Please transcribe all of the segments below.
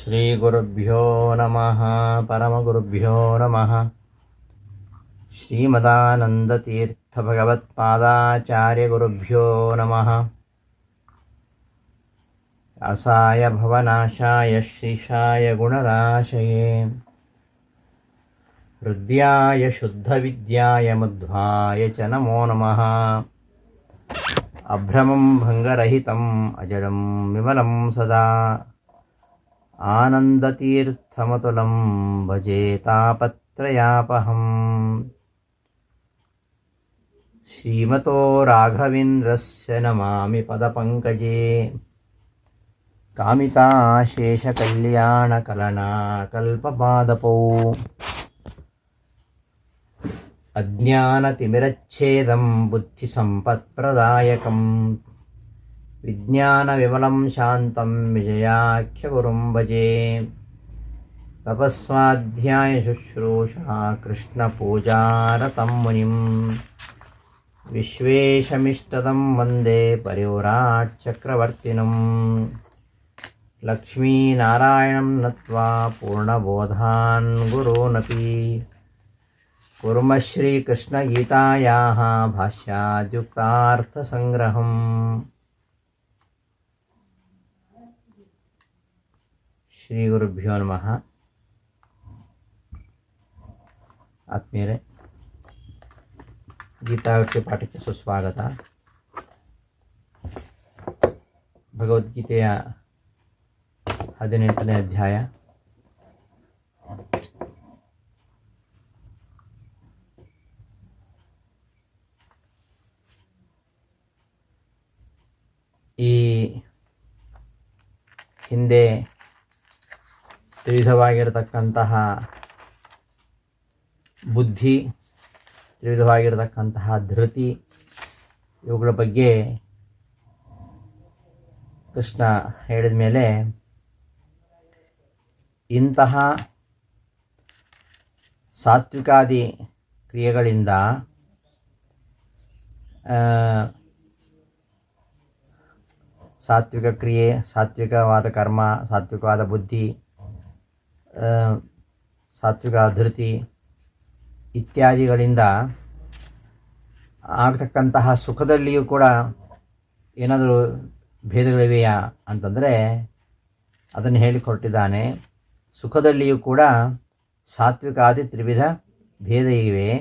ಶ್ರೀಗುರುಭ್ಯೋ ನಮಃ. ಪರಮಗುರುಭ್ಯೋ ನಮಃ. ಶ್ರೀಮದಾನಂದತೀರ್ಥಭಗವತ್ಪಾದಾಚಾರ್ಯಗುರುಭ್ಯೋ ನಮಃ. ವ್ಯಾಸಾಯ ಭವನಾಶಾಯ ಶ್ರೀಶಾಯ ಗುಣರಾಶಯೇ ಹೃದ್ಯಾಯ ಶುದ್ಧವಿದ್ಯಾಯ ಮಧ್ವಾಯ ಚ ನಮೋ ನಮಃ. ಅಭ್ರಮಂ ಭಂಗರಹಿತಂ ಅಜಡಂ ವಿಮಲಂ ಸದಾ ಆನಂದತೀರ್ಥಮತುಲಂ ಭಜೆ ತಾಪತ್ರಯಾಪಹಂ. ಶ್ರೀಮತೋ ರಾಘವೇಂದ್ರಸ್ಯ ನಮಾಮಿ ಪದಪಂಕಜೇ ಕಾಮಿತಾಶೇಷಕಲ್ಯಾಣಕಲನಾಕಲ್ಪಪಾದಪೌ ಅಜ್ಞಾನತಿಮಿರಚ್ಛೇದಂ ಬುದ್ಧಿಸಂಪತ್ಪ್ರದಾಯಕಂ ವಿಜ್ಞಾನವಿಮಲಂ ಶಾಂತಂ ವಿಜಯಾಖ್ಯಗುರುಂ ಭಜೆ. ತಪಸ್ವಾಧ್ಯಾಯ ಶುಶ್ರೂಷಾ ಕೃಷ್ಣಪೂಜಾರತಂ ಮುನಿಂ ವಿಶ್ವೇಶಮಿಷ್ಟದಂ ವಂದೇ ಪರಿವ್ರಾಟ್ ಚಕ್ರವರ್ತಿನಂ. ಲಕ್ಷ್ಮೀನಾರಾಯಣಂ ನತ್ವಾ ಪೂರ್ಣಬೋಧಾನ್ ಗುರುನಪಿ ಕುರ್ಮಃ ಶ್ರೀಕೃಷ್ಣಗೀತಾಯಾಃ ಭಾಷ್ಯಾದ್ಯುಕ್ತಾರ್ಥಸಂಗ್ರಹಂ. ಶ್ರೀ ಗುರುಭ್ಯೋ ನಮಃ. ಆತ್ಮೀಯರೇ, ಗೀತಾವೃತ್ತಿ ಪಾಠಕ್ಕೆ ಸುಸ್ವಾಗತ. ಭಗವದ್ಗೀತೆಯ 18ನೇ ಅಧ್ಯಾಯ. ಈ ಹಿಂದೆ ತ್ರಿವಿಧವಾಗಿರತಕ್ಕಂತಹ ಬುದ್ಧಿ, ತ್ರಿವಿಧವಾಗಿರತಕ್ಕಂತಹ ಧೃತಿ, ಇವುಗಳ ಬಗ್ಗೆ ಕೃಷ್ಣ ಹೇಳಿದ ಮೇಲೆ ಇಂತಹ ಸಾತ್ವಿಕಾದಿ ಕ್ರಿಯೆಗಳಿಂದ ಸಾತ್ವಿಕ ಕ್ರಿಯೆ, ಸಾತ್ವಿಕವಾದ ಕರ್ಮ, ಸಾತ್ವಿಕವಾದ ಬುದ್ಧಿ, ಸಾತ್ವಿಕ ಧೃತಿ ಇತ್ಯಾದಿಗಳಿಂದ ಆಗತಕ್ಕಂತಹ ಸುಖದಲ್ಲಿಯೂ ಕೂಡ ಏನಾದರೂ ಭೇದಗಳಿವೆಯಾ ಅಂತಂದರೆ ಅದನ್ನು ಹೇಳಿಕೊಟ್ಟಿದ್ದಾನೆ. ಸುಖದಲ್ಲಿಯೂ ಕೂಡ ಸಾತ್ವಿಕಾದಿ ತ್ರಿವಿಧ ಭೇದ ಇವೆ.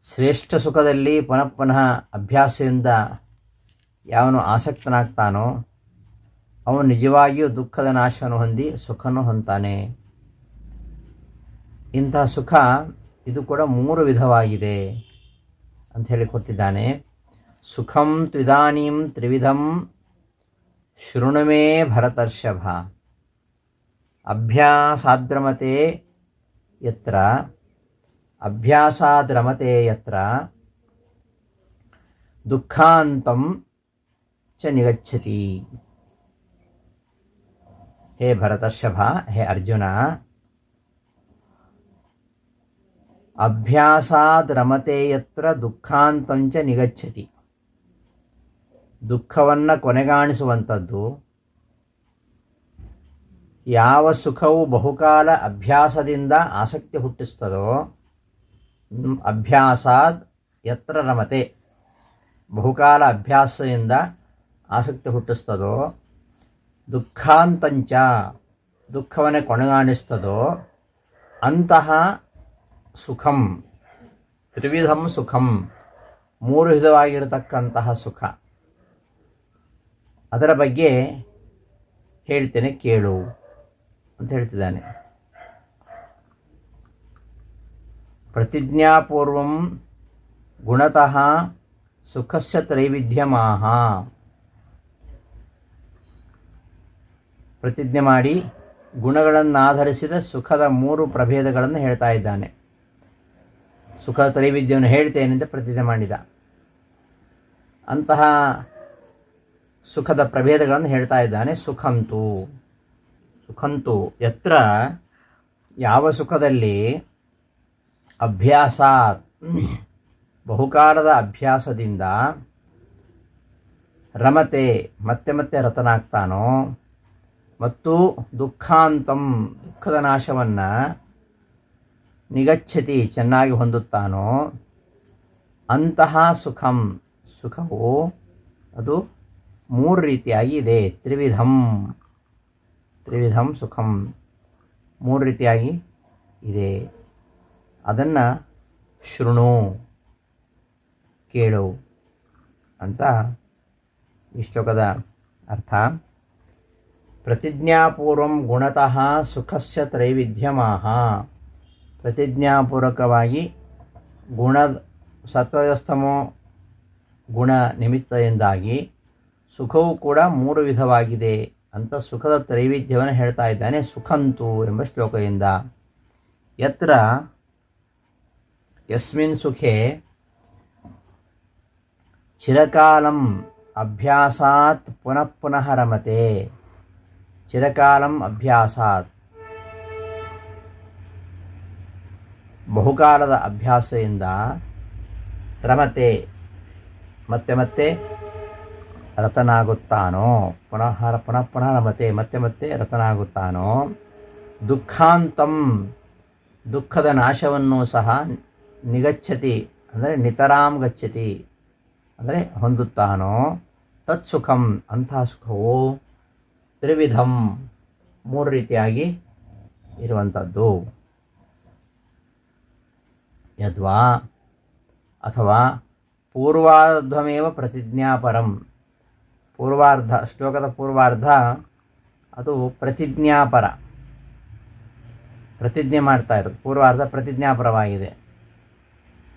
ಶ್ರೇಷ್ಠ ಸುಖದಲ್ಲಿ ಪುನಃ ಪುನಃ ಅಭ್ಯಾಸದಿಂದ ಯಾವನು ಆಸಕ್ತನಾಗ್ತಾನೋ ಅವನು ನಿಜವಾಗಿಯೂ ದುಃಖದ ನಾಶವನ್ನು ಹೊಂದಿ ಸುಖವನ್ನು ಹೊಂತಾನೆ. ಇಂತಹ ಸುಖ ಇದು ಕೂಡ 3 ವಿಧವಾಗಿದೆ ಅಂತ ಹೇಳಿಕೊಟ್ಟಿದ್ದಾನೆ. ಸುಖಂ ತ್ವಿದಾನೀಂ ತ್ರಿವಿಧಂ ಶೃಣುಮೇ ಭರತರ್ಷಭ. ಅಭ್ಯಾಸಾದ್ರಮತೆ ಯತ್ರ ಅಭ್ಯಾಸಾದ್ರಮತೆ ಯತ್ರ ದುಃಖಾಂತಂ ಚ ನಿಗಚ್ಚತಿ. ಹೇ ಭರತರ್ಷಭ, ಹೇ ಅರ್ಜುನ, ಅಭ್ಯಾಸಾದ್ ರಮತೆ ಯತ್ರ ದುಃಖಾಂತಂಚ ನಿಗಚ್ಚತಿ. ದುಃಖವನ್ನು ಕೊನೆಗಾಣಿಸುವಂಥದ್ದು. ಯಾವ ಸುಖವು ಬಹುಕಾಲ ಅಭ್ಯಾಸದಿಂದ ಆಸಕ್ತಿ ಹುಟ್ಟಿಸ್ತದೋ, ಅಭ್ಯಾಸಾದ್ ಯತ್ರ ರಮತೆ, ಬಹುಕಾಲ ಅಭ್ಯಾಸದಿಂದ ಆಸಕ್ತಿ ಹುಟ್ಟಿಸ್ತದೋ, ದುಃಖಾಂತಂಚ ದುಃಖವನ್ನೇ ಕೊನೆಗಾಣಿಸ್ತದೋ ಅಂತಹ ಸುಖಂ, ತ್ರಿವಿಧಂ ಸುಖಂ, 3 ವಿಧವಾಗಿರತಕ್ಕಂತಹ ಸುಖ, ಅದರ ಬಗ್ಗೆ ಹೇಳ್ತೇನೆ ಕೇಳು ಅಂತ ಹೇಳ್ತಿದ್ದಾನೆ. ಪ್ರತಿಜ್ಞಾಪೂರ್ವಂ ಗುಣತಃ ಸುಖಸ್ಯ ತ್ರೈವಿಧ್ಯಮಾಹ. ಪ್ರತಿಜ್ಞೆ ಮಾಡಿ ಗುಣಗಳನ್ನಾಧರಿಸಿದ ಸುಖದ 3 ಪ್ರಭೇದಗಳನ್ನು ಹೇಳ್ತಾ ಇದ್ದಾನೆ. ಸುಖದ ತ್ರೈವಿಧ್ಯವನ್ನು ಹೇಳ್ತೇನೆಂದು ಪ್ರತಿಜ್ಞೆ ಮಾಡಿದ. ಅಂತಹ ಸುಖದ ಪ್ರಭೇದಗಳನ್ನು ಹೇಳ್ತಾ ಇದ್ದಾನೆ. ಸುಖಂತು ಸುಖಂತು ಯತ್ರ, ಯಾವ ಸುಖದಲ್ಲಿ ಅಭ್ಯಾಸ, ಬಹುಕಾಲದ ಅಭ್ಯಾಸದಿಂದ ರಮತೆ ಮತ್ತೆ ಮತ್ತೆ ರತನಾಗ್ತಾನೋ, ಮತ್ತು ದುಃಖಾಂತಂ ದುಃಖದ ನಾಶವನ್ನು ನಿಗಚ್ಚತಿ ಚೆನ್ನಾಗಿ ಹೊಂದುತ್ತಾನೋ ಅಂತಹ ಸುಖವು ಅದು ಮೂರು ರೀತಿಯಾಗಿ ಇದೆ. ತ್ರಿವಿಧಂ ಸುಖಂ ಮೂರು ರೀತಿಯಾಗಿ ಇದೆ. ಅದನ್ನು ಶೃಣು ಕೇಳು ಅಂತ ಈ ಶ್ಲೋಕದ ಅರ್ಥ. ಪ್ರತಿಜ್ಞಾಪೂರ್ವಂ ಗುಣತಃ ಸುಖಸ್ಯ ತ್ರೈವಿಧ್ಯಮಾಹ. ಪ್ರತಿಜ್ಞಾಪೂರ್ವಕವಾಗಿ ಸತ್ವಜಸ್ತಮೋ ಗುಣ ನಿಮಿತ್ತದಿಂದಾಗಿ ಸುಖವು ಕೂಡ ಮೂರು ವಿಧವಾಗಿದೆ ಅಂತ ಸುಖದ ತ್ರೈವಿಧ್ಯವನ್ನು ಹೇಳ್ತಾ ಇದ್ದಾನೆ ಸುಖಂತು ಎಂಬ ಶ್ಲೋಕದಿಂದ. ಯಸ್ಮಿನ್ ಸುಖೆ ಚಿರಕಾಲಂ ಅಭ್ಯಾಸಾತ್ ಪುನಃ ಪುನಃ ರಮತೆ. ಚಿರಕಾಲಂ ಅಭ್ಯಾಸಾತ್ ಬಹುಕಾಲದ ಅಭ್ಯಾಸದಿಂದ ರಮತೆ ಮತ್ತೆ ಮತ್ತೆ ರತನಾಗುತ್ತಾನೋ. ಪುನಃ ಪುನಃ ರಮತೆ ಮತ್ತೆ ಮತ್ತೆ ರತನಾಗುತ್ತಾನೋ. ದುಃಖಾಂತಂ ದುಃಖದ ನಾಶವನ್ನು ಸಹ ನಿಗಚ್ಚತಿ ಅಂದರೆ ನಿತರಾಂ ಗಚ್ಚತಿ ಅಂದರೆ ಹೊಂದುತ್ತಾನೋ. ತತ್ಸುಖಂ ಅಂತಹ ಸುಖವು ತ್ರಿವಿಧಂ ಮೂರು ರೀತಿಯಾಗಿ ಇರುವಂಥದ್ದು. ಯದ್ವಾ ಅಥವಾ ಪೂರ್ವಾರ್ಧಮೇವ ಪ್ರತಿಜ್ಞಾಪರಂ. ಶ್ಲೋಕದ ಪೂರ್ವಾರ್ಧ ಅದು ಪ್ರತಿಜ್ಞಾಪರ, ಪ್ರತಿಜ್ಞೆ ಮಾಡ್ತಾ ಇರೋದು. ಪೂರ್ವಾರ್ಧ ಪ್ರತಿಜ್ಞಾಪರವಾಗಿದೆ.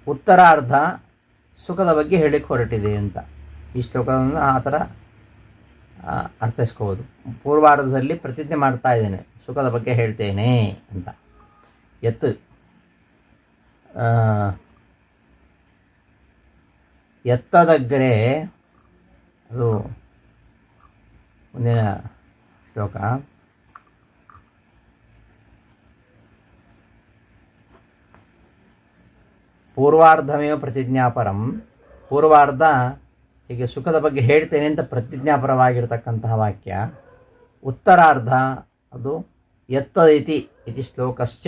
ಉತ್ತರಾರ್ಧ ಸುಖದ ಬಗ್ಗೆ ಹೇಳಿಕ್ಕೆ ಹೊರಟಿದೆ ಅಂತ ಈ ಶ್ಲೋಕವನ್ನು ಆ ಥರ ಅರ್ಥೈಸ್ಕೋಬೋದು. ಪೂರ್ವಾರ್ಧದಲ್ಲಿ ಪ್ರತಿಜ್ಞೆ ಮಾಡ್ತಾ ಇದ್ದೇನೆ, ಸುಖದ ಬಗ್ಗೆ ಹೇಳ್ತೇನೆ ಅಂತ. ಎತ್ತದಗ್ರೆ ಅದು ಮುಂದಿನ ಶ್ಲೋಕ. ಪೂರ್ವಾರ್ಧಮೇವ ಪ್ರತಿಜ್ಞಾಪರಂ. ಪೂರ್ವಾರ್ಧ ಹೀಗೆ ಸುಖದ ಬಗ್ಗೆ ಹೇಳ್ತೇನೆ ಅಂತ ಪ್ರತಿಜ್ಞಾಪರವಾಗಿರ್ತಕ್ಕಂತಹ ವಾಕ್ಯ. ಉತ್ತರಾರ್ಧ ಅದು ಯತ್ತದಿತಿ ಇತಿ ಶ್ಲೋಕಶ್ಚ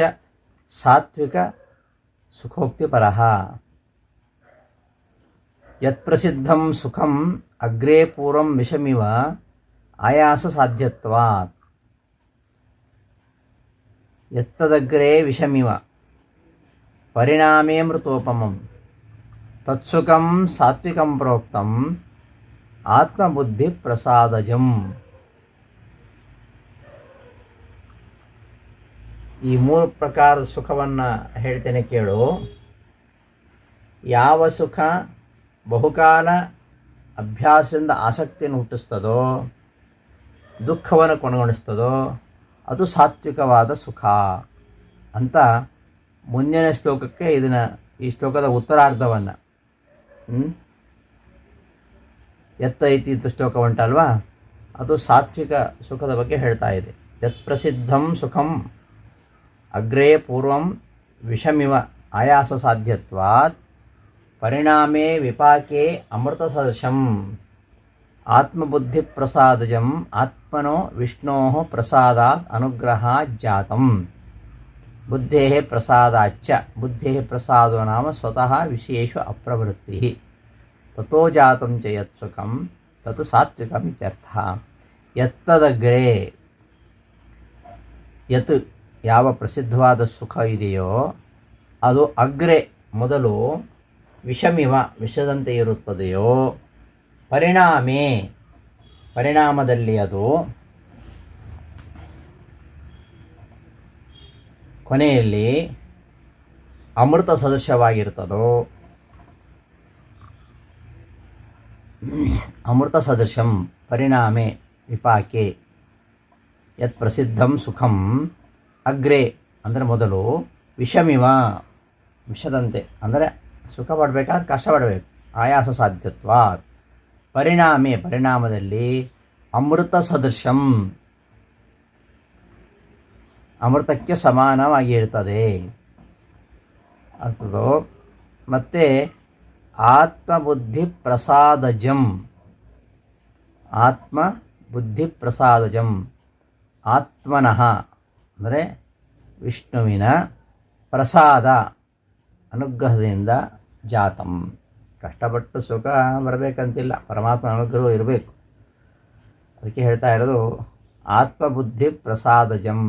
ಸಾತ್ವಿಕ ಸುಖೋಕ್ತಿಪರಃ. ಯತ್ಪ್ರಸಿದ್ಧಂ ಸುಖಂ ಅಗ್ರೇ ಪೂರ್ವಂ ವಿಷಮಿವ ಆಯಾಸ ಸಾಧ್ಯತ್ವಾತ್. ಯತ್ತದಗ್ರೇ ವಿಷಮಿವ ಪರಿಣಾಮೇ ಮೃತೋಪಮಂ ತತ್ಸುಖಂ ಸಾತ್ವಿಕಂ ಪ್ರೋಕ್ತಂ ಆತ್ಮಬುದ್ಧಿ ಪ್ರಸಾದಜಂ. ಈ ಮೂರು ಪ್ರಕಾರದ ಸುಖವನ್ನು ಹೇಳ್ತೇನೆ ಕೇಳು. ಯಾವ ಸುಖ ಬಹುಕಾಲ ಅಭ್ಯಾಸದಿಂದ ಆಸಕ್ತಿಯನ್ನು ಹುಟ್ಟಿಸ್ತದೋ, ದುಃಖವನ್ನು ಕೊನೆಗೊಳಿಸ್ತದೋ ಅದು ಸಾತ್ವಿಕವಾದ ಸುಖ ಅಂತ ಮುಂದಿನ ಶ್ಲೋಕಕ್ಕೆ ಈ ಶ್ಲೋಕದ ಉತ್ತರಾರ್ಧವನ್ನು ಐತಿ ಶ್ಲೋಕ ಉಂಟಲ್ವಾ, ಅದು ಸಾತ್ವಿಕ ಸುಖದ ಬಗ್ಗೆ ಹೇಳ್ತಾ ಇದೆ. ಯತ್ ಪ್ರಸಿದ್ಧಂ ಸುಖಂ ಅಗ್ರೇ ಪೂರ್ವಂ ವಿಷಮಿವ ಆಯಾಸ ಸಾಧ್ಯತ್ವಾತ್ ಪರಿಣಾಮೇ ವಿಪಾಕೆ ಅಮೃತ ಸದೃಶಂ ಆತ್ಮಬುದ್ಧಿ ಪ್ರಸಾದಜಂ ಆತ್ಮನೋ ವಿಷ್ಣೋ ಪ್ರಸಾದಾತ್ ಅನುಗ್ರಹಾತ್ ಜಾತಂ. ಬುದ್ಧೇಃ ಪ್ರಸಾದಾಚ್ಚ. ಬುದ್ಧೇಃ ಪ್ರಸಾದೋ ನಾಮ ಸ್ವತಃ ವಿಷಯೇಷು ಅಪ್ರವೃತ್ತಿ ತತೋ ಜಾತಂ ಚ ಯತ್ ಸುಖಂ ತತ್ ಸಾತ್ವಿಕಂ ಇತ್ಯರ್ಥಃ. ಯತ್ತದಗ್ರೆ ಯತ್ ಯಾವ ಪ್ರಸಿದ್ಧವಾದ ಸುಖ ಇದೆಯೋ ಅದು ಅಗ್ರೆ ಮೊದಲು ವಿಷಮಿವ ವಿಷದಂತೆ ಇರುತ್ತದೆಯೋ ಪರಿಣಾಮದಲ್ಲಿ ಅದು ಕೊನೆಯಲ್ಲಿ ಅಮೃತ ಸದೃಶವಾಗಿರ್ತದೋ. ಅಮೃತ ಸದೃಶಂ ಪರಿಣಾಮೆ ವಿಪಾಕೆ ಯತ್ ಪ್ರಸಿದ್ಧಂ ಸುಖಂ ಅಗ್ರೆ ಅಂದರೆ ಮೊದಲು ವಿಷಮಿವ ವಿಷದಂತೆ ಅಂದರೆ ಸುಖ ಪಡಬೇಕಾದ್ರೆ ಕಷ್ಟಪಡಬೇಕು, ಆಯಾಸ ಸಾಧ್ಯತ್ವ. ಪರಿಣಾಮದಲ್ಲಿ ಅಮೃತ ಸದೃಶಂ ಅಮೃತಕ್ಕೆ ಸಮಾನವಾಗಿ ಇರ್ತದೆ ಅದು. ಮತ್ತು ಆತ್ಮಬುದ್ಧಿ ಪ್ರಸಾದಜಂ ಆತ್ಮನಃ ಅಂದರೆ ವಿಷ್ಣುವಿನ ಪ್ರಸಾದ ಅನುಗ್ರಹದಿಂದ ಜಾತಂ. ಕಷ್ಟಪಟ್ಟು ಸುಖ ಬರಬೇಕಂತಿಲ್ಲ, ಪರಮಾತ್ಮನ ಅನುಗ್ರಹ ಇರಬೇಕು. ಅದಕ್ಕೆ ಹೇಳ್ತಾ ಇರೋದು ಆತ್ಮಬುದ್ಧಿ ಪ್ರಸಾದಜಂ.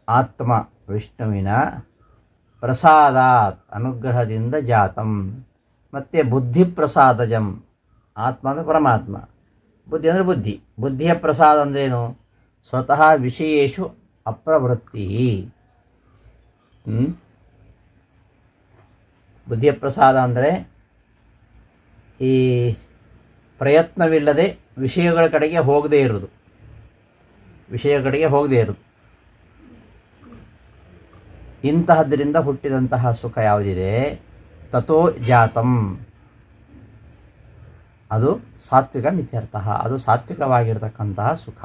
ಆತ್ಮ ವಿಷ್ಣುವಿನ ಪ್ರಸಾದಾತ್ ಅನುಗ್ರಹದಿಂದ ಜಾತಂ. ಮತ್ತು ಬುದ್ಧಿ ಪ್ರಸಾದಜಂ. ಆತ್ಮ ಅಂದರೆ ಪರಮಾತ್ಮ, ಬುದ್ಧಿ ಅಂದರೆ ಬುದ್ಧಿ. ಬುದ್ಧಿಯ ಪ್ರಸಾದ ಅಂದ್ರೇನು? ಸ್ವತಃ ವಿಷಯೇಷು ಅಪ್ರವೃತ್ತಿ. ಬುದ್ಧಿಯ ಪ್ರಸಾದ ಅಂದರೆ ಈ ಪ್ರಯತ್ನವಿಲ್ಲದೆ ವಿಷಯಗಳ ಕಡೆಗೆ ಹೋಗದೇ ಇರೋದು, ವಿಷಯಗಳ ಕಡೆಗೆ ಹೋಗದೇ ಇರೋದು. ಇಂತಹದ್ದರಿಂದ ಹುಟ್ಟಿದಂತಹ ಸುಖ ಯಾವುದಿದೆ, ತಥೋ ಜಾತಂ, ಅದು ಸಾತ್ವಿಕ ಮಿತ್ಯರ್ಥ. ಅದು ಸಾತ್ವಿಕವಾಗಿರತಕ್ಕಂತಹ ಸುಖ.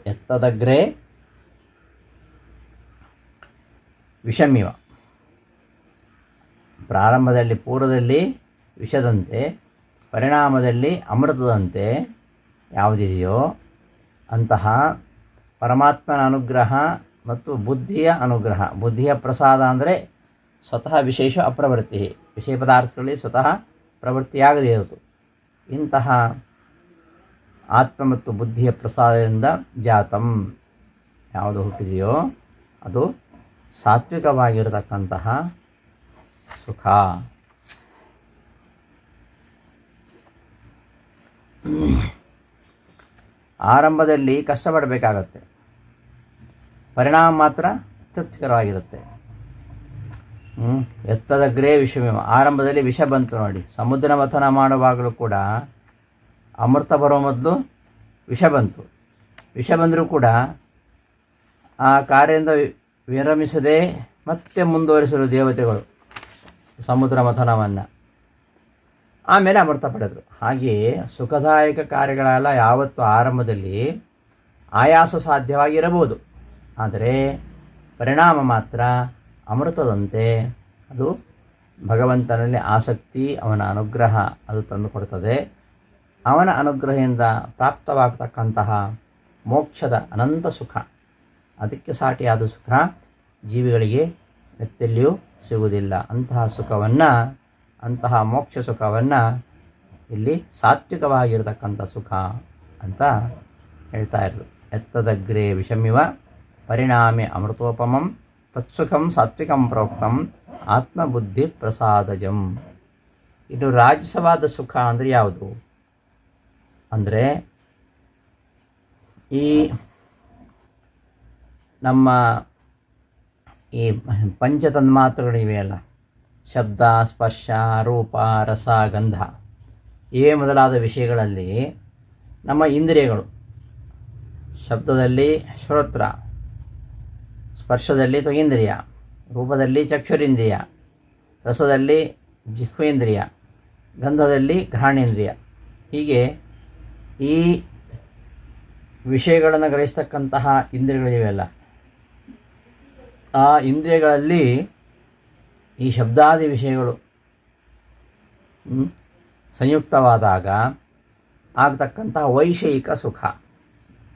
ಎತ್ತದಗ್ರೆ ವಿಷಮಿವ. ಪ್ರಾರಂಭದಲ್ಲಿ ಪೂರ್ವದಲ್ಲಿ ವಿಷದಂತೆ, ಪರಿಣಾಮದಲ್ಲಿ ಅಮೃತದಂತೆ ಯಾವುದಿದೆಯೋ ಅಂತಹ ಪರಮಾತ್ಮನ ಅನುಗ್ರಹ ಮತ್ತು ಬುದ್ಧಿಯ ಅನುಗ್ರಹ. ಬುದ್ಧಿಯ ಪ್ರಸಾದ ಅಂದರೆ ಸ್ವತಃ ವಿಶೇಷ ಅಪ್ರವೃತ್ತಿ, ವಿಷಯ ಪದಾರ್ಥಗಳಲ್ಲಿ ಸ್ವತಃ ಪ್ರವೃತ್ತಿಯಾಗದೇ ಇರುವುದು. ಇಂತಹ ಆತ್ಮ ಮತ್ತು ಬುದ್ಧಿಯ ಪ್ರಸಾದದಿಂದ ಜಾತಂ ಯಾವುದು ಹುಟ್ಟಿದೆಯೋ ಅದು ಸಾತ್ವಿಕವಾಗಿರತಕ್ಕಂತಹ ಸುಖ. ಆರಂಭದಲ್ಲಿ ಕಷ್ಟಪಡಬೇಕಾಗತ್ತೆ, ಪರಿಣಾಮ ಮಾತ್ರ ತೃಪ್ತಿಕರವಾಗಿರುತ್ತೆ. ಎತ್ತದಗ್ರೇ ವಿಷಮಿವ. ಆರಂಭದಲ್ಲಿ ವಿಷ ಬಂತು ನೋಡಿ, ಸಮುದ್ರ ಮಥನ ಮಾಡುವಾಗಲೂ ಕೂಡ ಅಮೃತ ಬರೋ ಮೊದಲು ವಿಷ ಬಂತು. ವಿಷ ಬಂದರೂ ಕೂಡ ಆ ಕಾರ್ಯದಿಂದ ವಿರಮಿಸದೆ ಮತ್ತೆ ಮುಂದುವರಿಸಲು ದೇವತೆಗಳು ಸಮುದ್ರ ಮಥನವನ್ನು, ಆಮೇಲೆ ಅಮೃತ ಪಡೆದರು. ಹಾಗೆಯೇ ಸುಖದಾಯಕ ಕಾರ್ಯಗಳೆಲ್ಲ ಯಾವತ್ತು ಆರಂಭದಲ್ಲಿ ಆಯಾಸ ಸಾಧ್ಯವಾಗಿರಬಹುದು, ಆದರೆ ಪರಿಣಾಮ ಮಾತ್ರ ಅಮೃತದಂತೆ. ಅದು ಭಗವಂತನಲ್ಲಿ ಆಸಕ್ತಿ, ಅವನ ಅನುಗ್ರಹ ಅದು ತಂದುಕೊಡ್ತದೆ. ಅವನ ಅನುಗ್ರಹದಿಂದ ಪ್ರಾಪ್ತವಾಗತಕ್ಕಂತಹ ಮೋಕ್ಷದ ಅನಂತ ಸುಖ, ಅದಕ್ಕೆ ಸಾಟಿಯಾದ ಸುಖ ಜೀವಿಗಳಿಗೆ ಎತ್ತೆಲ್ಲಿಯೂ ಸಿಗುವುದಿಲ್ಲ. ಅಂತಹ ಸುಖವನ್ನು, ಅಂತಹ ಮೋಕ್ಷ ಸುಖವನ್ನು ಇಲ್ಲಿ ಸಾತ್ವಿಕವಾಗಿರತಕ್ಕಂಥ ಸುಖ ಅಂತ ಹೇಳ್ತಾ ಇರೋದು. ಎತ್ತದಗ್ರೇ ವಿಷಮಿವ ಪರಿಣಾಮೆ ಅಮೃತೋಪಮಂ ತತ್ಸುಖಂ ಸಾತ್ವಿಕಂ ಪ್ರೋಕ್ತಂ ಆತ್ಮಬುದ್ಧಿ ಪ್ರಸಾದಜಂ. ಇದು ರಾಜಸವಾದ ಸುಖ ಅಂದರೆ ಯಾವುದು ಅಂದರೆ, ಈ ನಮ್ಮ ಈ ಪಂಚತನ್ಮಾತ್ರಗಳಿವೆಯಲ್ಲ, ಶಬ್ದ, ಸ್ಪರ್ಶ, ರೂಪ, ರಸ, ಗಂಧ, ಇವೇ ಮೊದಲಾದ ವಿಷಯಗಳಲ್ಲಿ ನಮ್ಮ ಇಂದ್ರಿಯಗಳು, ಶಬ್ದದಲ್ಲಿ ಶ್ರೋತ್ರ, ಸ್ಪರ್ಶದಲ್ಲಿ ತ್ವಗೇಂದ್ರಿಯ, ರೂಪದಲ್ಲಿ ಚಕ್ಷುರೇಂದ್ರಿಯ, ರಸದಲ್ಲಿ ಜಿಹ್ವೇಂದ್ರಿಯ, ಗಂಧದಲ್ಲಿ ಘ್ರಾಣೇಂದ್ರಿಯ, ಹೀಗೆ ಈ ವಿಷಯಗಳನ್ನು ಗ್ರಹಿಸ್ತಕ್ಕಂತಹ ಇಂದ್ರಿಯಗಳಿವೆಯಲ್ಲ, ಆ ಇಂದ್ರಿಯಗಳಲ್ಲಿ ಈ ಶಬ್ದಾದಿ ವಿಷಯಗಳು ಸಂಯುಕ್ತವಾದಾಗ ಆಗತಕ್ಕಂತಹ ವೈಷಯಿಕ ಸುಖ,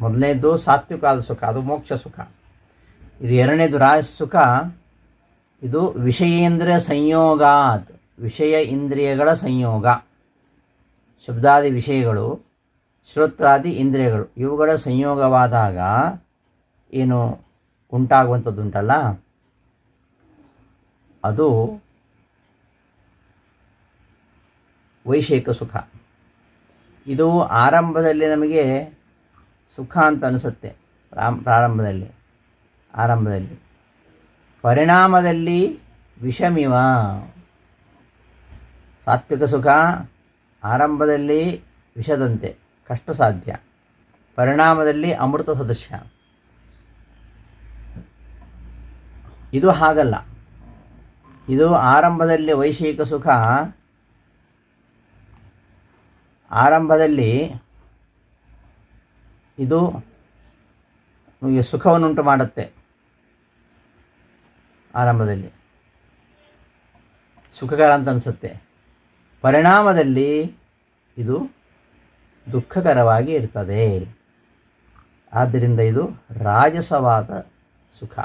ಮೊದಲನೇದು ಸಾತ್ವಿಕವಾದ ಸುಖ, ಅದು ಮೋಕ್ಷ ಸುಖ. ಇದು ಎರಡನೇದು ರಾಜಸ ಸುಖ, ಇದು ವಿಷಯೇಂದ್ರಿಯ ಸಂಯೋಗಾತ್, ವಿಷಯ ಇಂದ್ರಿಯಗಳ ಸಂಯೋಗ. ಶಬ್ದಾದಿ ವಿಷಯಗಳು, ಶ್ರೋತ್ರಾದಿ ಇಂದ್ರಿಯಗಳು, ಇವುಗಳ ಸಂಯೋಗವಾದಾಗ ಏನು ಉಂಟಾಗುವಂಥದ್ದುಂಟಲ್ಲ, ಅದು ವೈಷಯಿಕ ಸುಖ. ಇದು ಆರಂಭದಲ್ಲಿ ನಮಗೆ ಸುಖ ಅಂತ ಅನಿಸುತ್ತೆ, ಆರಂಭದಲ್ಲಿ ಪರಿಣಾಮದಲ್ಲಿ ವಿಷಮಿವ. ಸಾತ್ವಿಕ ಸುಖ ಆರಂಭದಲ್ಲಿ ವಿಷದಂತೆ ಕಷ್ಟ ಸಾಧ್ಯ, ಪರಿಣಾಮದಲ್ಲಿ ಅಮೃತ ಸದೃಶ. ಇದು ಹಾಗಲ್ಲ. ಇದು ಆರಂಭದಲ್ಲಿ ವೈಷಯಿಕ ಸುಖ, ಆರಂಭದಲ್ಲಿ ಇದು ನಮಗೆ ಸುಖವನ್ನುಂಟು ಮಾಡುತ್ತೆ. ಆರಂಭದಲ್ಲಿ ಸುಖಕರ ಅಂತ ಅನಿಸುತ್ತೆ, ಪರಿಣಾಮದಲ್ಲಿ ಇದು ದುಃಖಕರವಾಗಿ ಇರ್ತದೆ. ಆದ್ದರಿಂದ ಇದು ರಾಜಸವಾದ ಸುಖ.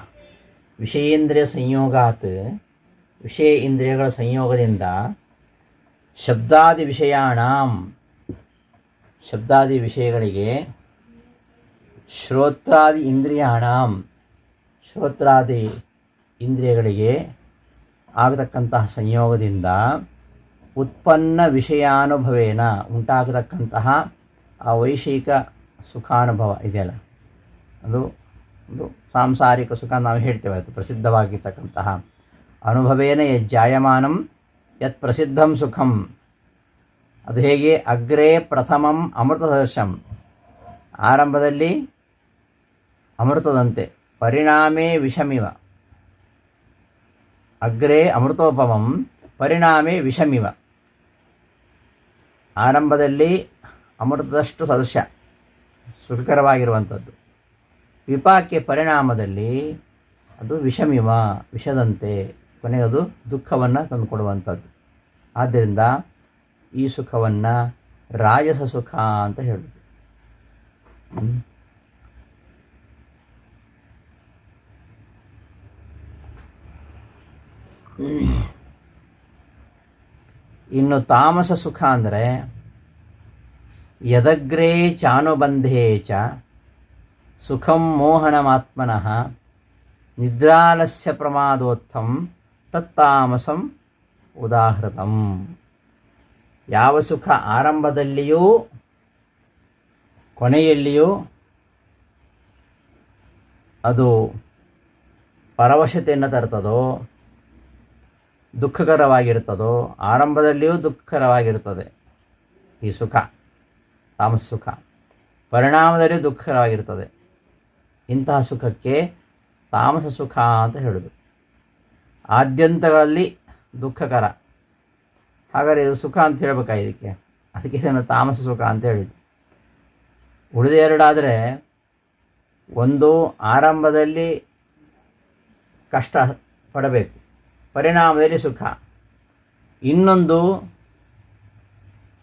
ವಿಷಯೇಂದ್ರಿಯ ಸಂಯೋಗಾತ್, ವಿಷಯ ಇಂದ್ರಿಯಗಳ ಸಂಯೋಗದಿಂದ ಶಬ್ದಾದಿ ವಿಷಯಾಣಾಂ, ಶಬ್ದಾದಿ ವಿಷಯಗಳಿಗೆ, ಶ್ರೋತ್ರಾದಿ ಇಂದ್ರಿಯಾಣಾಂ, ಶ್ರೋತ್ರಾದಿ ಇಂದ್ರಿಯಗಳಿಗೆ ಆಗತಕ್ಕಂತಹ ಸಂಯೋಗದಿಂದ ಉತ್ಪನ್ನ ವಿಷಯಾನುಭವೇನ ಉಂಟಾಗತಕ್ಕಂತಹ ಆ ವೈಷಯಿಕ ಸುಖಾನುಭವ ಇದೆಯಲ್ಲ, ಅದು ಒಂದು ಸಾಂಸಾರಿಕ ಸುಖ ನಾವು ಹೇಳ್ತೇವೆ. ಅದು ಪ್ರಸಿದ್ಧವಾಗಿರ್ತಕ್ಕಂತಹ ಅನುಭವೇನ ಯಜ್ಜಾಯಮಾನಂ ಯತ್ ಪ್ರಸಿದ್ಧಂ ಸುಖಂ. ಅದು ಹೇಗೆ? ಅಗ್ರೇ ಪ್ರಥಮಂ ಅಮೃತ ಸದೃಶಂ, ಆರಂಭದಲ್ಲಿ ಅಮೃತದಂತೆ, ಪರಿಣಾಮೇ ವಿಷಮಿವ. ಅಗ್ರೇ ಅಮೃತೋಪಮಂ ಪರಿಣಾಮೇ ವಿಷಮಿವ. ಆರಂಭದಲ್ಲಿ ಅಮೃತದಷ್ಟು ಸದೃಶ, ಸುಖಕರವಾಗಿರುವಂಥದ್ದು. ವಿಪಾಕ್ಯ ಪರಿಣಾಮದಲ್ಲಿ ಅದು ವಿಷಮಿವ, ವಿಷದಂತೆ, ಕೊನೆಗೆ ಅದು ದುಃಖವನ್ನು ತಂದುಕೊಡುವಂಥದ್ದು. ಆದ್ದರಿಂದ ಈ ಸುಖವನ್ನು ರಾಜಸ ಸುಖ ಅಂತ ಹೇಳುವುದು. ಇನ್ನು ತಾಮಸ ಸುಖ ಅಂದರೆ ಯದಗ್ರೇ ಚಾನುಬಂಧೇ ಚ ಸುಖಂ ಮೋಹನಮಾತ್ಮನಃ ನಿದ್ರಾಲಸ್ಯ ಪ್ರಮಾದೋತ್ಥಂ ತತ್ತಾಮಸಂ ಉದಾಹೃತಂ. ಯಾವ ಸುಖ ಆರಂಭದಲ್ಲಿಯೂ ಕೊನೆಯಲ್ಲಿಯೂ ಅದು ಪರವಶತೆಯನ್ನು ತರ್ತದೋ, ದುಃಖಕರವಾಗಿರ್ತದೋ, ಆರಂಭದಲ್ಲಿಯೂ ದುಃಖಕರವಾಗಿರ್ತದೆ ಈ ಸುಖ, ತಾಮಸ ಸುಖ, ಪರಿಣಾಮದಲ್ಲಿಯೂ ದುಃಖಕರವಾಗಿರ್ತದೆ. ಇಂತಹ ಸುಖಕ್ಕೆ ತಾಮಸ ಸುಖ ಅಂತ ಹೇಳೋದು. ಆದ್ಯಂತಗಳಲ್ಲಿ ದುಃಖಕರ, ಹಾಗಾದರೆ ಇದು ಸುಖ ಅಂತ ಹೇಳಬೇಕಾ ಇದಕ್ಕೆ? ಅದಕ್ಕೆ ಇದನ್ನು ತಾಮಸ ಸುಖ ಅಂತ ಹೇಳಿದ್ದು. ಉಳಿದ ಎರಡಾದರೆ, ಒಂದು ಆರಂಭದಲ್ಲಿ ಕಷ್ಟ ಪಡಬೇಕು, ಪರಿಣಾಮದಲ್ಲಿ ಸುಖ. ಇನ್ನೊಂದು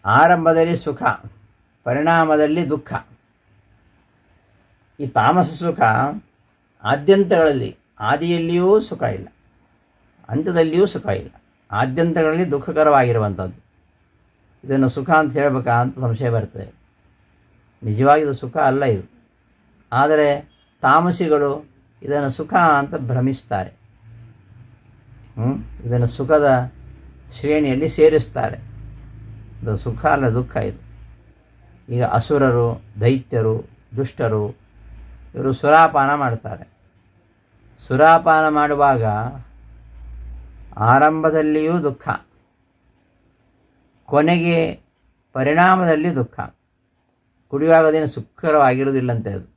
ಆರಂಭದಲ್ಲಿ ಸುಖ, ಪರಿಣಾಮದಲ್ಲಿ ದುಃಖ. ಈ ತಾಮಸ ಸುಖ ಆದ್ಯಂತಗಳಲ್ಲಿ, ಆದಿಯಲ್ಲಿಯೂ ಸುಖ ಇಲ್ಲ, ಅಂತ್ಯದಲ್ಲಿಯೂ ಸುಖ ಇಲ್ಲ, ಆದ್ಯಂತಗಳಲ್ಲಿ ದುಃಖಕರವಾಗಿರುವಂಥದ್ದು. ಇದನ್ನು ಸುಖ ಅಂತ ಹೇಳಬೇಕಾ ಅಂತ ಸಂಶಯ ಬರ್ತದೆ. ನಿಜವಾಗಿ ಇದು ಸುಖ ಅಲ್ಲ ಇದು. ಆದರೆ ತಾಮಸಿಗಳು ಇದನ್ನು ಸುಖ ಅಂತ ಭ್ರಮಿಸ್ತಾರೆ, ಇದನ್ನು ಸುಖದ ಶ್ರೇಣಿಯಲ್ಲಿ ಸೇರಿಸ್ತಾರೆ. ಇದು ಸುಖ ಅಲ್ಲ, ದುಃಖ ಇದು. ಈಗ ಅಸುರರು, ದೈತ್ಯರು, ದುಷ್ಟರು ಇವರು ಸುರಾಪಾನ ಮಾಡ್ತಾರೆ. ಸುರಾಪಾನ ಮಾಡುವಾಗ ಆರಂಭದಲ್ಲಿಯೂ ದುಃಖ, ಕೊನೆಗೆ ಪರಿಣಾಮದಲ್ಲಿ ದುಃಖ. ಕುಡಿಯುವಾಗದೇನು ಸುಖಕರವಾಗಿರುವುದಿಲ್ಲಂತೆ, ಅದು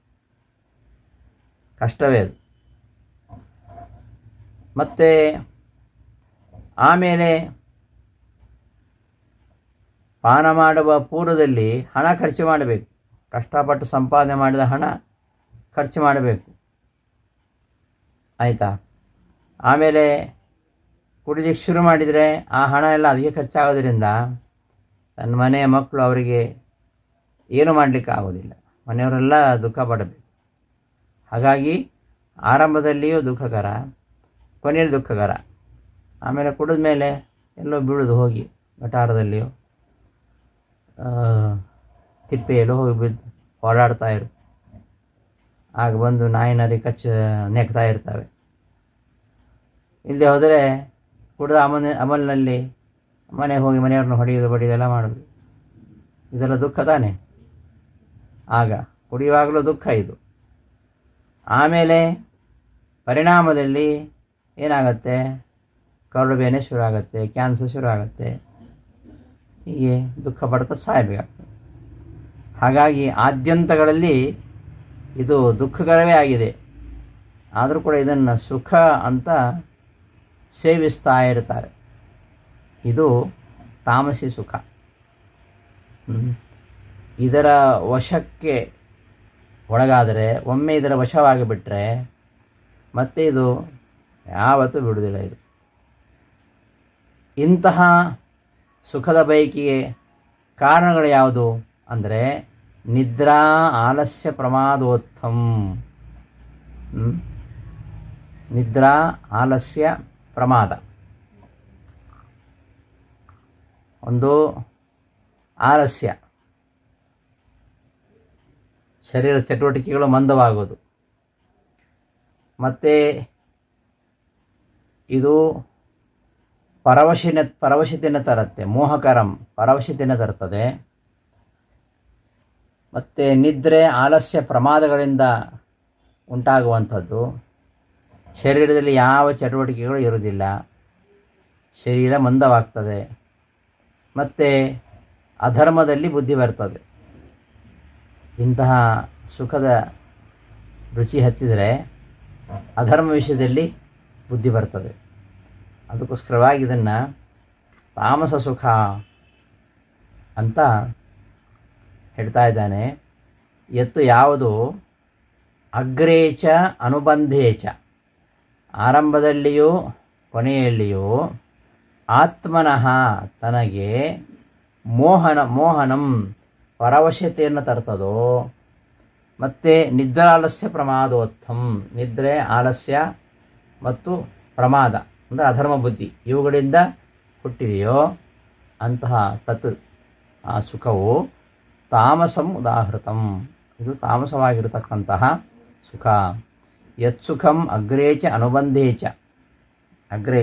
ಕಷ್ಟವೇ ಅದು. ಮತ್ತು ಆಮೇಲೆ ಪಾನ ಮಾಡುವ ಪೂರ್ವದಲ್ಲಿ ಹಣ ಖರ್ಚು ಮಾಡಬೇಕು, ಕಷ್ಟಪಟ್ಟು ಸಂಪಾದನೆ ಮಾಡಿದ ಹಣ ಖರ್ಚು ಮಾಡಬೇಕು, ಆಯಿತಾ? ಆಮೇಲೆ ಕುಡಿಲಿಕ್ಕೆ ಶುರು ಮಾಡಿದರೆ ಆ ಹಣ ಎಲ್ಲ ಅದಕ್ಕೆ ಖರ್ಚಾಗೋದ್ರಿಂದ ತನ್ನ ಮನೆಯ ಮಕ್ಕಳು ಅವರಿಗೆ ಏನು ಮಾಡಲಿಕ್ಕೆ ಆಗೋದಿಲ್ಲ, ಮನೆಯವರೆಲ್ಲ ದುಃಖ ಪಡಬೇಕು. ಹಾಗಾಗಿ ಆರಂಭದಲ್ಲಿಯೂ ದುಃಖಕರ, ಕೊನೆಯಲ್ಲಿ ದುಃಖಕರ. ಆಮೇಲೆ ಕುಡಿದ ಮೇಲೆ ಎಲ್ಲೋ ಬೀಳೋದು, ಹೋಗಿ ಗಟಾರದಲ್ಲಿಯೋ ತಿಪ್ಪೆಯಲ್ಲೋ ಹೋಗಿ ಬಿದ್ದು ಓಡಾಡ್ತಾ ಇರು. ಆಗ ಬಂದು ನಾಯಿನರಿ ನೆಕ್ತಾ ಇರ್ತವೆ. ಇಲ್ಲದೆ ಹೋದರೆ ಕುಡಿದ ಅಮಲಿನಲ್ಲಿ ಮನೆಗೆ ಹೋಗಿ ಮನೆಯವ್ರನ್ನ ಹೊಡೆಯೋದೆಲ್ಲ ಮಾಡೋದು. ಇದೆಲ್ಲ ದುಃಖ ತಾನೆ. ಆಗ ಕುಡಿಯುವಾಗಲೂ ದುಃಖ ಇದು. ಆಮೇಲೆ ಪರಿಣಾಮದಲ್ಲಿ ಏನಾಗುತ್ತೆ? ಕರಳು ಬೇನೆ ಶುರು ಆಗುತ್ತೆ, ಕ್ಯಾನ್ಸರ್ ಶುರು ಆಗುತ್ತೆ, ಹೀಗೆ ದುಃಖ ಪಡ್ತಾ ಸಾಯಬೇಕಾಗ್ತದೆ. ಹಾಗಾಗಿ ಆದ್ಯಂತಗಳಲ್ಲಿ ಇದು ದುಃಖಕರವೇ ಆಗಿದೆ. ಆದರೂ ಕೂಡ ಇದನ್ನು ಸುಖ ಅಂತ ಸೇವಿಸ್ತಾ ಇರ್ತಾರೆ. ಇದು ತಾಮಸಿ ಸುಖ. ಇದರ ವಶಕ್ಕೆ ಒಳಗಾದರೆ, ಒಮ್ಮೆ ಇದರ ವಶವಾಗಿಬಿಟ್ರೆ ಮತ್ತೆ ಇದು ಯಾವತ್ತೂ ಬಿಡುವುದಿಲ್ಲ. ಇದು ಇಂತಹ ಸುಖದ ಬಯಕೆಗೆ ಕಾರಣಗಳು ಯಾವುದು ಅಂದರೆ ನಿದ್ರಾ ಆಲಸ್ಯ ಪ್ರಮಾದೋತ್ಥಂ. ನಿದ್ರಾ ಆಲಸ್ಯ ಪ್ರಮಾದ. ಒಂದು ಆಲಸ್ಯ, ಶರೀರ ಚಟುವಟಿಕೆಗಳು ಮಂದವಾಗೋದು, ಮತ್ತು ಇದು ಪರವಶತೆಯನ್ನು ತರುತ್ತೆ. ಮೋಹಕರಂ, ಪರವಶತೆಯನ್ನು ತರ್ತದೆ. ಮತ್ತು ನಿದ್ರೆ ಆಲಸ್ಯ ಪ್ರಮಾದಗಳಿಂದ ಉಂಟಾಗುವಂಥದ್ದು. ಶರೀರದಲ್ಲಿ ಯಾವ ಚಟುವಟಿಕೆಗಳು ಇರುವುದಿಲ್ಲ, ಶರೀರ ಮಂದವಾಗ್ತದೆ. ಮತ್ತು ಅಧರ್ಮದಲ್ಲಿ ಬುದ್ಧಿ ಬರ್ತದೆ. ಇಂತಹ ಸುಖದ ರುಚಿ ಹತ್ತಿದರೆ ಅಧರ್ಮ ವಿಷಯದಲ್ಲಿ ಬುದ್ಧಿ ಬರ್ತದೆ. ಅದಕ್ಕೋಸ್ಕರವಾಗಿ ಇದನ್ನು ತಾಮಸ ಸುಖ ಅಂತ ಹೇಳ್ತಾ ಇದ್ದಾನೆ. ಎತ್ತು ಯಾವುದು ಅಗ್ರೇಚ ಅನುಬಂಧೇಚ, ಆರಂಭದಲ್ಲಿಯೂ ಕೊನೆಯಲ್ಲಿಯೂ ಆತ್ಮನಃ ತನಗೆ ಮೋಹನಂ ಪರವಶತೆಯನ್ನು ತರ್ತದೋ, ಮತ್ತು ನಿದ್ರಾಲಸ್ಯ ಪ್ರಮಾದೋತ್ಥಂ, ನಿದ್ರೆ ಆಲಸ್ಯ ಮತ್ತು ಪ್ರಮಾದ ಅಂದರೆ ಅಧರ್ಮ ಬುದ್ಧಿ ಇವುಗಳಿಂದ ಹುಟ್ಟಿದೆಯೋ ಅಂತಹ ತತ್ ಆ ಸುಖವು ತಾಮಸಂ ಉದಾಹೃತಂ, ಇದು ತಾಮಸವಾಗಿರತಕ್ಕಂತಹ ಸುಖ. ಯತ್ಸುಖಂ ಅಗ್ರೇಚ ಅನುಬಂಧೇಚ, ಅಗ್ರೆ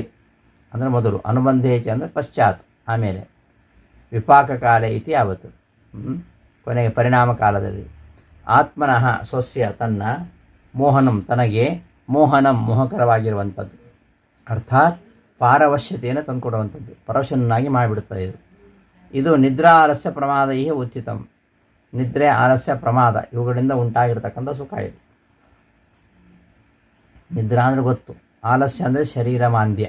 ಅಂದರೆ ಮೊದಲು, ಅನುಬಂಧೇಚ ಅಂದರೆ ಪಶ್ಚಾತ್, ಆಮೇಲೆ ವಿಪಾಕ ಕಾಲ ಇತಿ ಯಾವತ್ತು, ಕೊನೆಗೆ ಪರಿಣಾಮ ಕಾಲದಲ್ಲಿ. ಆತ್ಮನಃ ಸ್ವಸ್ಯ ತನ್ನ, ಮೋಹನಂ ತನಗೆ, ಮೋಹನಂ ಮೋಹಕರವಾಗಿರುವಂಥದ್ದು, ಅರ್ಥಾತ್ ಪಾರವಶ್ಯತೆಯನ್ನು ತಂದುಕೊಡುವಂಥದ್ದು, ಪರವಶನಾಗಿ ಮಾಡಿಬಿಡುತ್ತದೆ. ಇದು ನಿದ್ರಾ ಆಲಸ್ಯ ಪ್ರಮಾದ ಇಹ ಉಚಿತಂ, ನಿದ್ರೆ ಆಲಸ್ಯ ಪ್ರಮಾದ ಇವುಗಳಿಂದ ಉಂಟಾಗಿರತಕ್ಕಂಥ ಸುಖ ಇದು. ನಿದ್ರಾ ಅಂದರೆ ಗೊತ್ತು, ಆಲಸ್ಯ ಅಂದರೆ ಶರೀರ ಮಾಂದ್ಯ,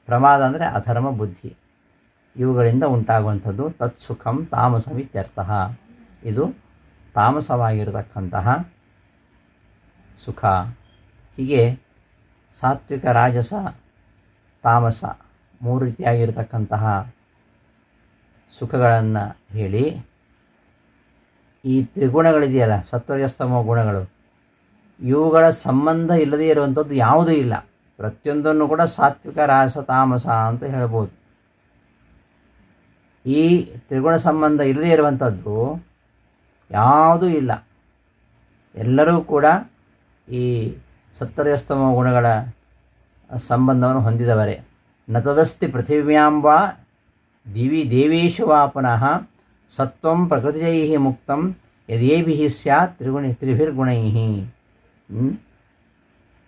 ಪ್ರಮಾದ ಅಂದರೆ ಅಧರ್ಮ ಬುದ್ಧಿ, ಇವುಗಳಿಂದ ಉಂಟಾಗುವಂಥದ್ದು ತತ್ಸುಖಂ ತಾಮಸಮಿತ್ಯರ್ಥ. ಇದು ತಾಮಸವಾಗಿರತಕ್ಕಂತಹ ಸುಖ. ಹೀಗೆ ಸಾತ್ವಿಕ, ರಾಜಸ, ತಾಮಸ ಮೂರು ರೀತಿಯಾಗಿರತಕ್ಕಂತಹ ಸುಖಗಳನ್ನು ಹೇಳಿ, ಈ ತ್ರಿಗುಣಗಳಿದೆಯಲ್ಲ, ಸತ್ವರಜಸ್ತಮೋ ಗುಣಗಳು, ಇವುಗಳ ಸಂಬಂಧ ಇಲ್ಲದೇ ಇರುವಂಥದ್ದು ಯಾವುದೂ ಇಲ್ಲ. ಪ್ರತಿಯೊಂದನ್ನು ಕೂಡ ಸಾತ್ವಿಕ, ರಾಜಸ, ತಾಮಸ ಅಂತ ಹೇಳ್ಬೋದು. ಈ ತ್ರಿಗುಣ ಸಂಬಂಧ ಇಲ್ಲದೇ ಇರುವಂಥದ್ದು ಯಾವುದೂ ಇಲ್ಲ. ಎಲ್ಲರೂ ಕೂಡ ಈ ಸತ್ವರಜಸ್ತಮೋ ಗುಣಗಳ ಸಂಬಂಧವನ್ನು ಹೊಂದಿದವರೇ. ನ ತದಸ್ತಿ ಪೃಥಿವ್ಯಾಂಬ ದಿವಿ ದೇವೇಶು ವಾ ಪುನಃ ಸತ್ವಂ ಪ್ರಕೃತಿಜೈ ಮುಕ್ತಂ ಯದೇಭಿ ಸ್ಯಾತ್ ತ್ರಿಭಿರ್ಗುಣೈ.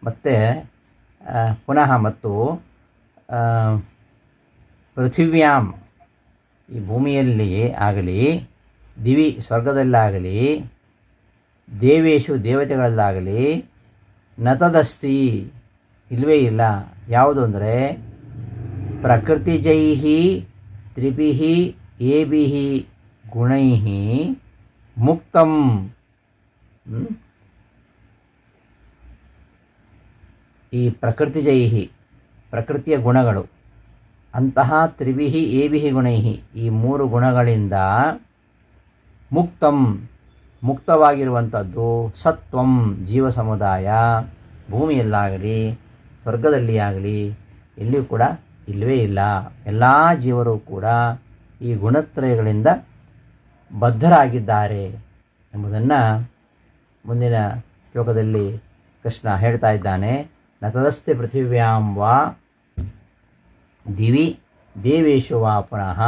ಮತ್ತು ಪುನಃ ಮತ್ತು ಪೃಥಿವ್ಯಾಂ ಈ ಭೂಮಿಯಲ್ಲಿ ಆಗಲಿ, ದಿವಿ ಸ್ವರ್ಗದಲ್ಲಾಗಲಿ, ದೇವೇಶು ದೇವತೆಗಳಲ್ಲಾಗಲಿ, ನತದಸ್ತಿ ಇಲ್ಲವೇ ಇಲ್ಲ. ಯಾವುದು ಅಂದರೆ ಪ್ರಕೃತಿಜೈ ತ್ರಿಭಿ ಏಭಿ ಗುಣೈ ಮುಕ್ತಂ. ಈ ಪ್ರಕೃತಿಜೈ ಪ್ರಕೃತಿಯ ಗುಣಗಳು, ಅಂತಹ ತ್ರಿಭಿ ಏಭಿ ಗುಣೈ ಈ ಮೂರು ಗುಣಗಳಿಂದ ಮುಕ್ತಂ ಮುಕ್ತವಾಗಿರುವಂಥದ್ದು ಸತ್ವಂ ಜೀವ ಸಮುದಾಯ ಭೂಮಿಯಲ್ಲಾಗಲಿ ಸ್ವರ್ಗದಲ್ಲಿ ಆಗಲಿ ಎಲ್ಲಿಯೂ ಕೂಡ ಇಲ್ಲವೇ ಇಲ್ಲ. ಎಲ್ಲ ಜೀವರು ಕೂಡ ಈ ಗುಣತ್ರಯಗಳಿಂದ ಬದ್ಧರಾಗಿದ್ದಾರೆ ಎಂಬುದನ್ನು ಮುಂದಿನ ಶ್ಲೋಕದಲ್ಲಿ ಕೃಷ್ಣ ಹೇಳ್ತಾ ಇದ್ದಾನೆ. ನ ತದಸ್ತಿ ಪೃಥಿವ್ಯಾಂ ವಾ ದಿವಿ ದೇವೇಶು ವಾ ಪುನಃ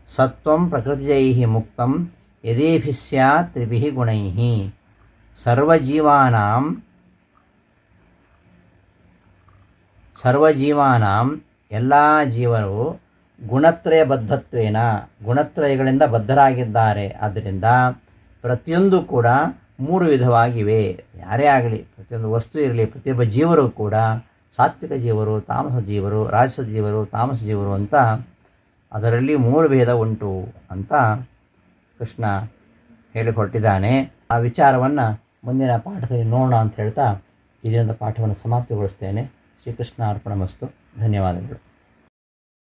ಸತ್ವಂ ಪ್ರಕೃತಿಜೈ ಮುಕ್ತಂ ಯದೇಭಿ ಸ್ಯಾತ್ ತ್ರಿಭಿಃ ಗುಣೈಃ. ಸರ್ವಜೀವಾನಾಂ ಎಲ್ಲ ಜೀವರು ಗುಣತ್ರಯ ಬದ್ಧತ್ವೇನ ಗುಣತ್ರಯಗಳಿಂದ ಬದ್ಧರಾಗಿದ್ದಾರೆ. ಆದ್ದರಿಂದ ಪ್ರತಿಯೊಂದು ಕೂಡ ಮೂರು ವಿಧವಾಗಿವೆ. ಯಾರೇ ಆಗಲಿ, ಪ್ರತಿಯೊಂದು ವಸ್ತು ಇರಲಿ, ಪ್ರತಿಯೊಬ್ಬ ಜೀವರು ಕೂಡ ಸಾತ್ವಿಕ ಜೀವರು, ತಾಮಸ ಜೀವರು, ರಾಜಸ ಜೀವರು, ತಾಮಸ ಜೀವರು ಅಂತ ಅದರಲ್ಲಿ ಮೂರು ಭೇದ ಉಂಟು ಅಂತ ಕೃಷ್ಣ ಹೇಳಿಕೊಟ್ಟಿದ್ದಾನೆ. ಆ ವಿಚಾರವನ್ನು ಮುಂದಿನ ಪಾಠದಲ್ಲಿ ನೋಡೋಣ ಅಂತ ಹೇಳ್ತಾ ಇದರಿಂದ ಪಾಠವನ್ನು ಸಮಾಪ್ತಿಗೊಳಿಸ್ತೇನೆ. ಶ್ರೀಕೃಷ್ಣ ಅರ್ಪಣಮಸ್ತು. ಧನ್ಯವಾದಗಳು.